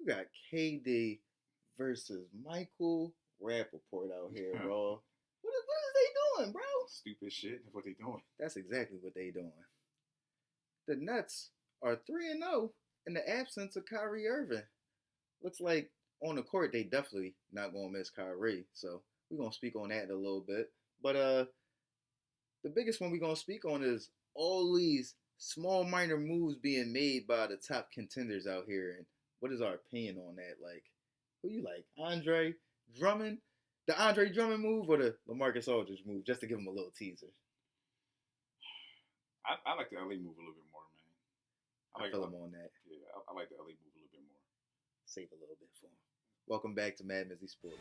We got KD versus Michael Rapaport out here, bro. What is they doing, bro? Stupid shit. That's what they doing. That's exactly what they doing. The Nets are 3-0 in the absence of Kyrie Irving. Looks like on the court they definitely not gonna miss Kyrie. So we're gonna speak on that in a little bit. But the biggest one we're gonna speak on is all these small minor moves being made by the top contenders out here, and what is our opinion on that? Like, who you like? Andre Drummond, the Andre Drummond move, or the LaMarcus Aldridge move? Just to give him a little teaser. I like the LA move a little bit more, man. I feel him on that. Yeah, I like the LA move a little bit more. Save a little bit for him. Welcome back to MadMizzy Sports.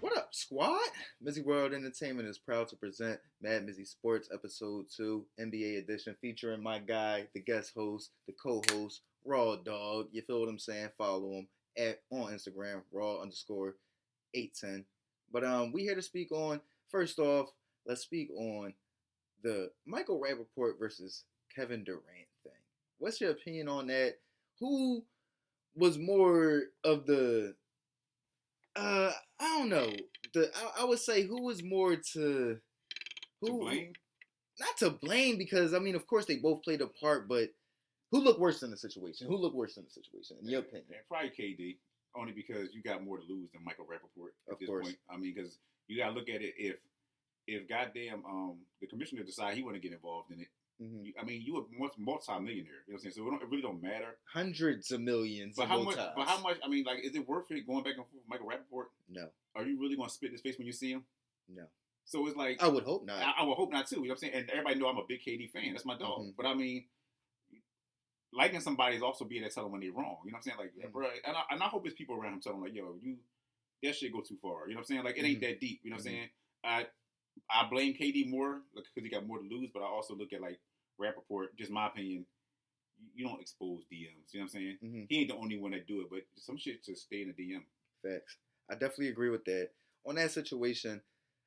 What up, squad? MizzyWorld Entertainment is proud to present MadMizzy Sports Episode 2, NBA Edition, featuring my guy, the guest host, the co-host, Raw Dog. You feel what I'm saying? Follow him on Instagram, raw_810. But we here to speak on, first off, let's speak on the Michael Rapaport versus Kevin Durant thing. What's your opinion on that? Who was more of the I don't know. I would say who was more to blame? Not to blame, because I mean, of course they both played a part, but who looked worse in the situation? Who looked worse in the situation, in your opinion? Probably KD, only because you got more to lose than Michael Rapaport at this point. I mean, because you gotta look at it, if goddamn the commissioner decide he want to get involved in it. Mm-hmm. I mean, you were once multi-millionaire. You know what I'm saying? So it really don't matter. Hundreds of millions. But how much? But how much? I mean, like, is it worth it going back and forth with Michael Rapaport? No. Are you really going to spit in his face when you see him? No. So it's like, I would hope not. I would hope not too. You know what I'm saying? And everybody know I'm a big KD fan. That's my dog. Mm-hmm. But I mean, liking somebody is also being there telling when they're wrong. You know what I'm saying? Like, mm-hmm. Bro, and I hope it's people around him telling him, like, yo, that shit go too far. You know what I'm saying? Like, it ain't that deep. You know what I'm saying? I blame KD more because he got more to lose, but I also look at, like, Rapaport, just my opinion, you don't expose DMs. You know what I'm saying? Mm-hmm. He ain't the only one that do it, but some shit to stay in the DM. Facts. I definitely agree with that. On that situation,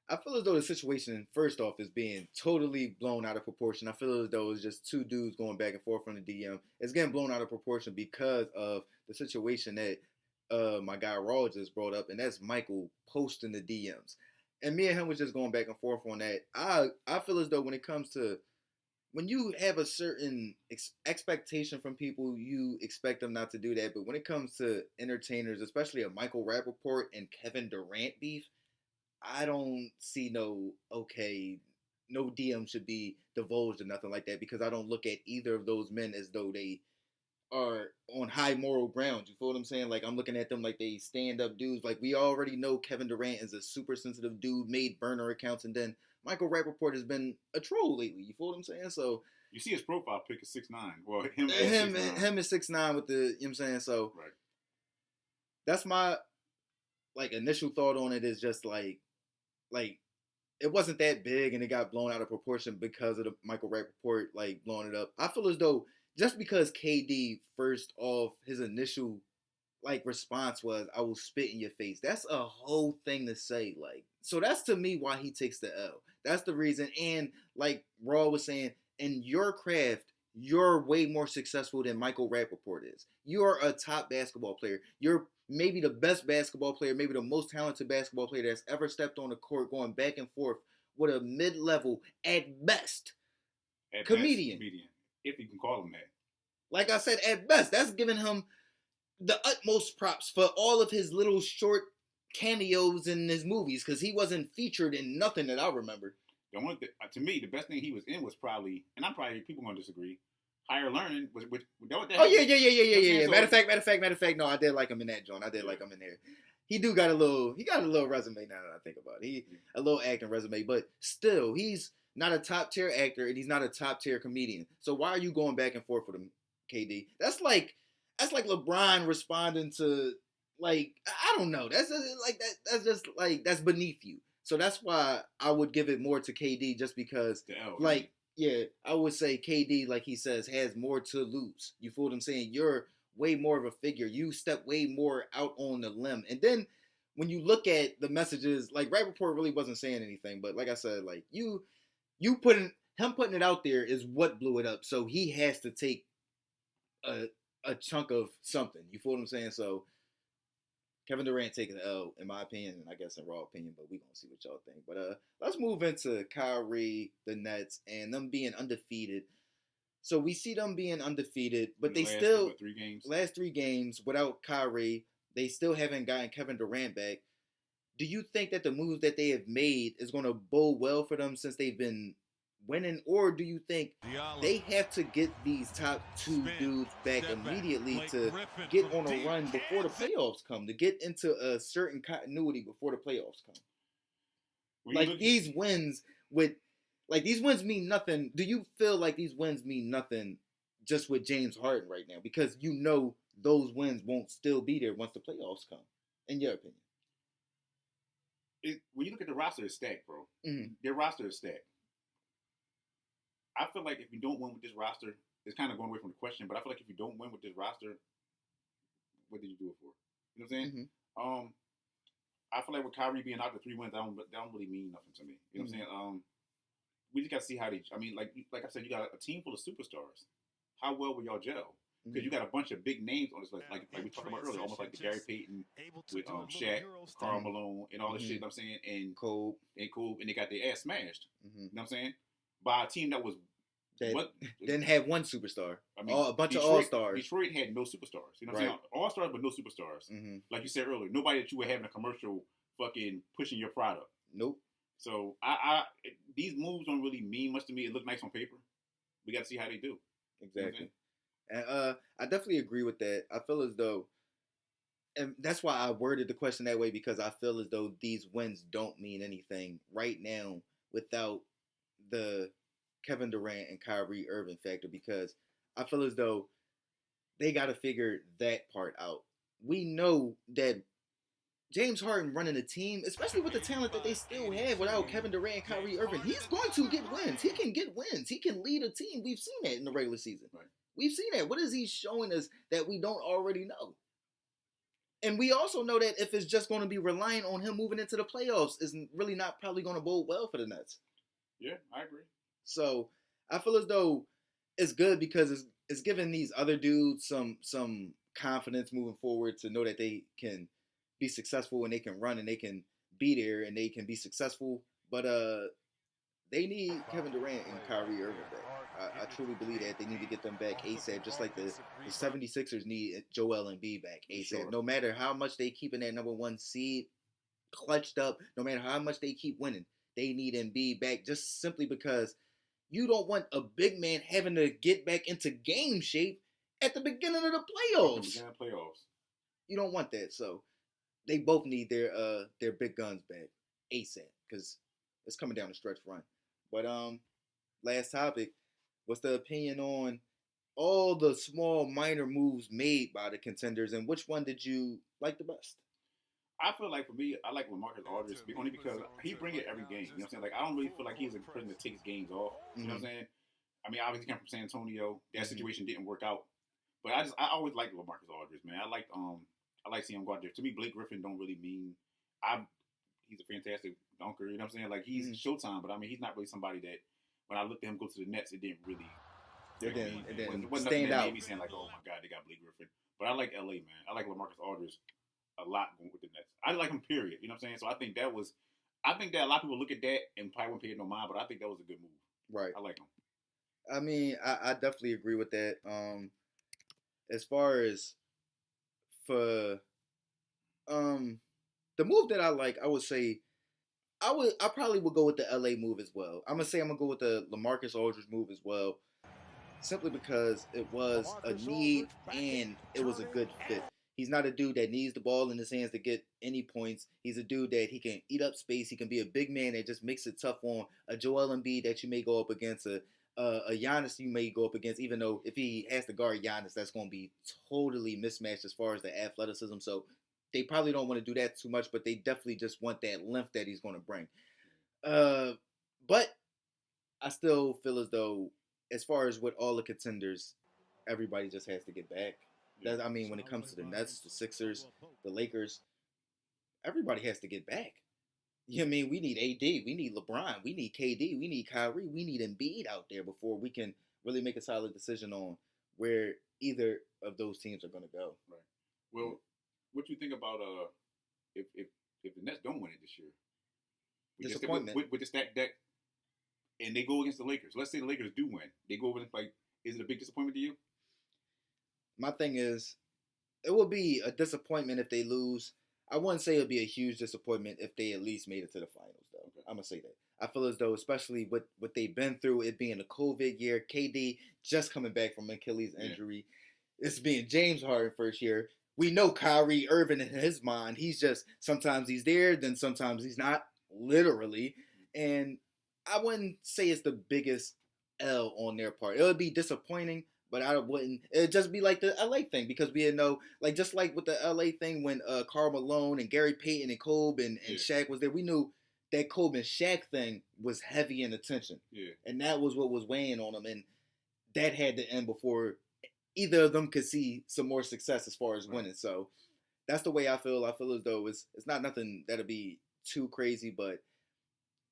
I feel as though the situation, first off, is being totally blown out of proportion. I feel as though it's just two dudes going back and forth on the DM. It's getting blown out of proportion because of the situation that my guy Raw just brought up, and that's Michael posting the DMs. And me and him was just going back and forth on that. I feel as though when it comes to, when you have a certain expectation from people, you expect them not to do that. But when it comes to entertainers, especially a Michael Rapaport and Kevin Durant beef, I don't see no DM should be divulged or nothing like that, because I don't look at either of those men as though they are on high moral ground. You feel what I'm saying? Like, I'm looking at them like they stand-up dudes. Like, we already know Kevin Durant is a super sensitive dude, made burner accounts, and then Michael Rapaport has been a troll lately. You feel what I'm saying? So you see his profile pic is 6'9". Well, him is 6'9" with the, you know what I'm saying? So right. That's my, like, initial thought on it, is just like it wasn't that big and it got blown out of proportion because of the Michael Rapaport, like, blowing it up. I feel as though just because KD, first off, his initial, like, response was, I will spit in your face. That's a whole thing to say. Like, so that's to me why he takes the L. That's the reason. And like Raw was saying, in your craft, you're way more successful than Michael Rapaport is. You're a top basketball player. You're maybe the best basketball player, maybe the most talented basketball player that's ever stepped on the court, going back and forth with a mid-level, at best, comedian. If you can call him that. Like I said, at best, that's giving him the utmost props for all of his little short cameos in his movies, because he wasn't featured in nothing that I remember. To me, the best thing he was in was probably, and I'm probably, people gonna disagree, Higher Learning. Yeah. Matter of fact, no, I did like him in that joint. I did like him in there. He got a little resume now that I think about it. A little acting resume, but still, he's not a top tier actor and he's not a top tier comedian. So why are you going back and forth with him, KD? That's like LeBron responding to, like, I don't know. That's just, like, that's just like, that's beneath you. So that's why I would give it more to KD, just because, like, yeah, I would say KD, like he says, has more to lose. You feel what I'm saying? You're way more of a figure. You step way more out on the limb. And then when you look at the messages, like Rapaport really wasn't saying anything, but like I said, like you putting it out there is what blew it up. So he has to take a chunk of something. You feel what I'm saying? So Kevin Durant taking the L, in my opinion, and I guess in raw opinion, but we gonna see what y'all think. But let's move into Kyrie, the Nets, and them being undefeated. So we see them being undefeated, but they still last 3 games without Kyrie, they still haven't gotten Kevin Durant back. Do you think that the moves that they have made is going to bode well for them since they've been winning, or do you think they have to get these top 2 dudes back immediately to get on a run before the playoffs come, to get into a certain continuity before the playoffs come? Like these wins mean nothing. Do you feel like these wins mean nothing just with James Harden right now? Because you know those wins won't still be there once the playoffs come, in your opinion. When you look at the roster, it's stacked, bro. Mm-hmm. Their roster is stacked. I feel like if you don't win with this roster, it's kind of going away from the question, but I feel like if you don't win with this roster, what did you do it for? You know what I'm saying? Mm-hmm. I feel like with Kyrie being out the 3 wins, that don't really mean nothing to me. You know what I'm saying? We just got to see how they. I mean, like I said, you got a team full of superstars. How well will y'all gel? Because you got a bunch of big names on this list, like we talked about earlier, almost like the Gary Payton with Shaq, Karl Malone, and all this shit. You know what I'm saying? And Kobe, and they got their ass smashed. You know what I'm saying? By a team that was didn't have one superstar. I mean, a bunch of all-stars. Detroit had no superstars. You know what I'm saying? All-stars, but no superstars. Mm-hmm. Like you said earlier, nobody that you would have in a commercial fucking pushing your product. Nope. So these moves don't really mean much to me. It look nice on paper. We got to see how they do. Exactly. And I definitely agree with that. I feel as though, and that's why I worded the question that way, because I feel as though these wins don't mean anything right now without the Kevin Durant and Kyrie Irving factor, because I feel as though they got to figure that part out. We know that James Harden running the team, especially with the talent that they still have without Kevin Durant and Kyrie Irving, he's going to get wins. He can get wins. He can lead a team. We've seen that in the regular season. Right. We've seen that. What is he showing us that we don't already know? And we also know that if it's just going to be relying on him moving into the playoffs, is really not probably going to bode well for the Nets. Yeah, I agree. So I feel as though it's good because it's giving these other dudes some confidence moving forward to know that they can be successful and they can run and they can be there and they can be successful. But they need Kevin Durant and Kyrie Irving back. I truly believe that they need to get them back ASAP, just like the 76ers need Joel Embiid back ASAP. Sure. No matter how much they keep in that number 1 seed clutched up, no matter how much they keep winning, they need Embiid back, just simply because you don't want a big man having to get back into game shape at the beginning of the playoffs. You don't want that. So they both need their big guns back ASAP, because it's coming down the stretch run. But last topic, what's the opinion on all the small minor moves made by the contenders, and which one did you like the best? I feel like, for me, I like LaMarcus Aldridge only because he brings it every game. You know what I'm saying? Like, I don't really feel like he's a person that takes games off. You know what I'm saying? I mean, obviously, he came from San Antonio. That situation didn't work out. But I always liked LaMarcus Aldridge, man. I like seeing him go out there. To me, Blake Griffin don't really mean. He's a fantastic dunker. You know what I'm saying? Like, he's Showtime, but I mean, he's not really somebody that, when I looked at him go to the Nets, it didn't really. It wasn't stand out. Made me saying like, oh my God, they got Blake Griffin. But I like LA, man. I like LaMarcus Aldridge a lot going with the Nets. I like him, period. You know what I'm saying? So I think that a lot of people look at that and probably won't pay it no mind, but I think that was a good move. Right. I like him. I mean, I definitely agree with that. As far as for the move that I like, I would say I probably would go with the LA move as well. I'm gonna go with the LaMarcus Aldridge move as well, simply because it was a need and it was a good fit. He's not a dude that needs the ball in his hands to get any points. He's a dude that he can eat up space. He can be a big man that just makes it tough on a Joel Embiid that you may go up against, a Giannis you may go up against, even though if he has to guard Giannis, that's going to be totally mismatched as far as the athleticism. So they probably don't want to do that too much, but they definitely just want that length that he's going to bring. But I still feel as though, as far as with all the contenders, everybody just has to get back. I mean, when it comes to the Nets, the Sixers, the Lakers, everybody has to get back. You know what I mean? We need AD, we need LeBron, we need KD, we need Kyrie, we need Embiid out there before we can really make a solid decision on where either of those teams are going to go. Right. Well, what you think about if the Nets don't win it this year? Disappointment. With the stack deck, and they go against the Lakers. Let's say the Lakers do win. They go over and like, is it a big disappointment to you? My thing is, it will be a disappointment if they lose. I wouldn't say it would be a huge disappointment if they at least made it to the finals, though. Okay. I'm going to say that. I feel as though, especially with what they've been through, it being a COVID year, KD just coming back from Achilles injury, it's being James Harden first year. We know Kyrie Irving in his mind, he's just, sometimes he's there, then sometimes he's not, literally. And I wouldn't say it's the biggest L on their part. It would be disappointing, but I wouldn't. It'd just be like the LA thing, because we know, like, just like with the LA thing when Karl Malone and Gary Payton and Kobe and Shaq was there, we knew that Kobe and Shaq thing was heavy in attention. Yeah. And that was what was weighing on them, and that had to end before either of them could see some more success as far as winning. So that's the way I feel. I feel as though it's not nothing that'll be too crazy, but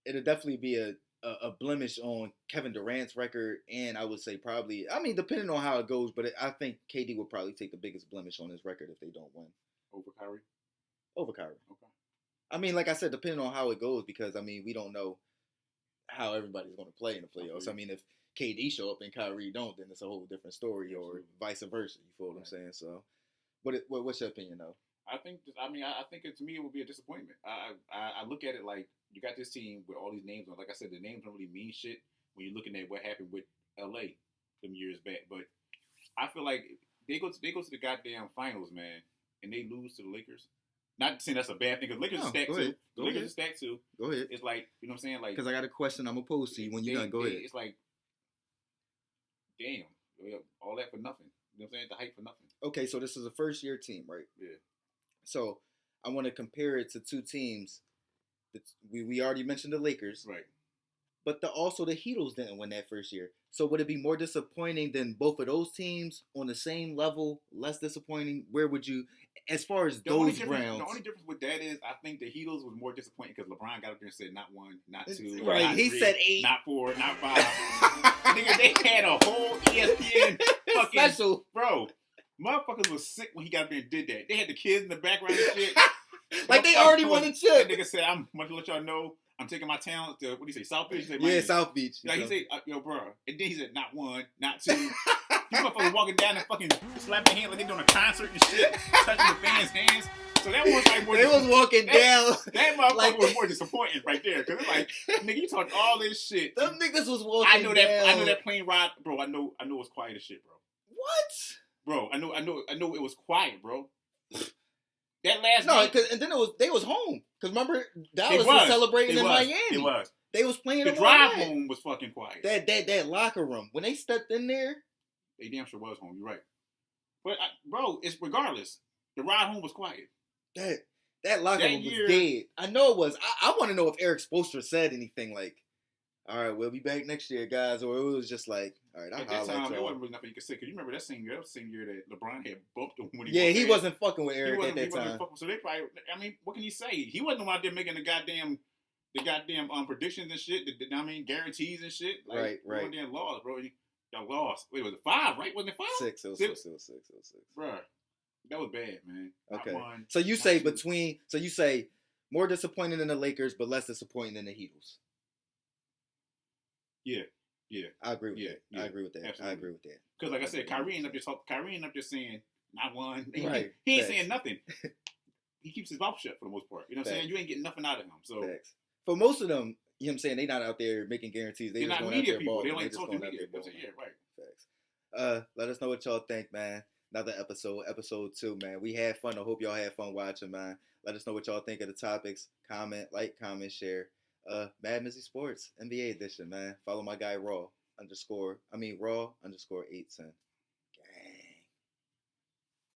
it'll definitely be a blemish on Kevin Durant's record, and I would say probably, I mean, depending on how it goes, but I think KD will probably take the biggest blemish on his record if they don't win. Over Kyrie? Over Kyrie. Okay. I mean, like I said, depending on how it goes, because, I mean, we don't know how everybody's going to play in the playoffs. I mean, if KD show up and Kyrie don't, then it's a whole different story, or vice versa. You feel what I'm saying? So, what's your opinion, though? I think to me, it would be a disappointment. I look at it like, you got this team with all these names on. Like I said, the names don't really mean shit when you're looking at what happened with LA some years back. But I feel like they go to the goddamn finals, man, and they lose to the Lakers. Not saying that's a bad thing, because Lakers are stacked too. The Lakers are stacked too. Go ahead. It's like, you know what I'm saying? Like, because I got a question I'm going to pose to you when you're done. Go ahead. It's like, damn, all that for nothing. You know what I'm saying? The hype for nothing. Okay, so this is a first-year team, right? Yeah. So I want to compare it to two teams. We already mentioned the Lakers. Right. But also the Heatles didn't win that first year. So would it be more disappointing than both of those teams on the same level? Less disappointing? Where would you, as far as those rounds? The only difference with that is I think the Heatles was more disappointing because LeBron got up there and said not 1, not 2, right? Not he 3, said 8, not 4, not 5. Nigga, they had a whole ESPN fucking special, bro. Motherfuckers was sick when he got up there and did that. They had the kids in the background and shit. Like they already won the chip. That nigga said, I'm going to let y'all know, I'm taking my talent to, what do you say, South Beach? Yeah, South Beach. Like he said, yo, bro. And then he said, not 1, not 2. You motherfuckers walking down and fucking slapping their hands like they doing a concert and shit, touching the fans' hands. So that was like more. They was walking down. That motherfucker like, was more disappointing right there, because it's like, nigga, you talked all this shit. Them niggas was walking down. I know that plane ride, bro. I know it was quiet as shit, bro. What? Bro, I know it was quiet, bro. That last game, and then they was home. Because remember, Dallas was celebrating in Miami. It was. They was playing. The drive home was fucking quiet. That locker room, when they stepped in there, they damn sure was home. You're right. But bro, it's regardless. The ride home was quiet. That locker room was dead. I know it was. I want to know if Eric Spoelstra said anything like, "All right, we'll be back next year, guys," or it was just like, "All right, at that time, there wasn't really nothing you could say." Because you remember that same year that LeBron had bumped him when he wasn't fucking with Eric at that time. So they probably, I mean, what can you say? He wasn't the one out there making the goddamn predictions and shit. Guarantees and shit. Like, right. You went lost, bro. Y'all lost. Wait, was it 5? Right? Wasn't it 5? 6. It was 6. Bro, that was bad, man. Okay. So you say more disappointing than the Lakers, but less disappointing than the Heatles. Yeah. I agree with that. Yeah. I agree with that. Absolutely. I agree with that. Because like I said, Kyrie ain't up there saying not 1. Right. He ain't saying nothing. He keeps his mouth shut for the most part. You know what I'm saying? You ain't getting nothing out of him. So Facts. For most of them, you know what I'm saying, they not out there making guarantees. They're just not going media out there people. balling. They don't like talking media. Yeah, right. Facts. Let us know what y'all think, man. Another episode 2, man. We had fun. I hope y'all had fun watching, man. Let us know what y'all think of the topics. Comment, share. MadMizzy Sports NBA edition, man. Follow my guy Raw _810.